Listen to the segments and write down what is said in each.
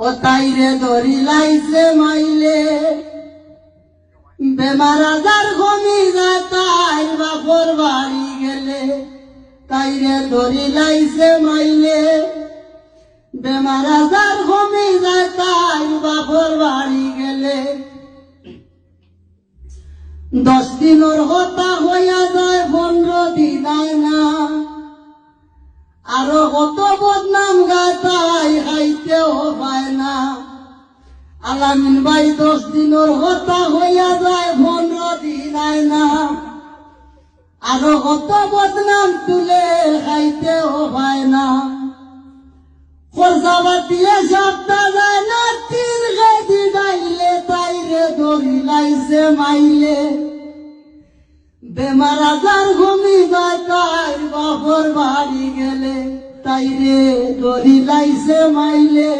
ও তাইরে ধরি লাইছে মাইলে বেমার আজার কমি যায় তাই বাপর বাড়ি গেলে তাইরে ধরি লাইছে মাইলে বেমার আজার কমি যায় তাই বাপর বাড়ি গেলে 10 দিনের কথা হইয়া যায় 15 দিন আয় না আরো কত বদনাম গায় তাই খাইতেও পায় না আলামিন ভাই 10 দিনের কথা হইয়া যায় 15 দিন আয় না আরো কত বদনাম তুলে খাইতেও পায় না খরচাবা দিয়ে সপ্তাহ যায় না 3 কেজি ডাইলে তাইরে ধরি লাইছে মাইলে বেমার আজার ঘুমি যায় তাই বাপর বাড়ি গেলে তাইরে ধরি লাইছে মাইলে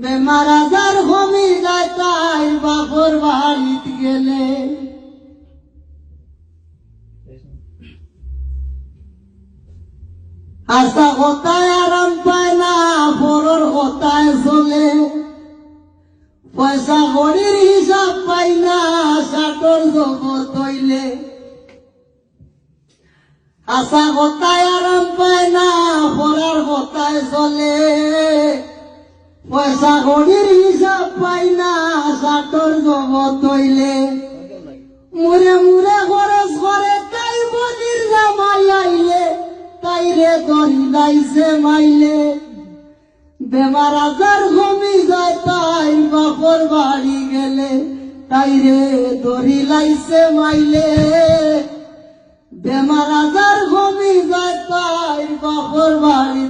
বেমার আজার ঘুমি যায় তাই বাপর বাড়িত গেলে আশা কথায় আরাম পায় না পরর কথায় চলে পয়সা কড়ির হিসাব পাই না সাটর জগৎ হইলে আশা কথায় আরাম পায় না পরার কথায় চলে পয়সা কড়ির হিসাব পাই না সাটর জগৎ হইলে মুরে মুরে খরচ করে তাই বদির জামাই আইলে তাইরে ধরি লাইছে মাইলে বেমার আজার ঘুমি যায় তাই বাপর বাড়ি গেলে তাইরে ধরি লাইছে মাইলে বেমার আজার ঘুমি যায় তাই বাপর বাড়ি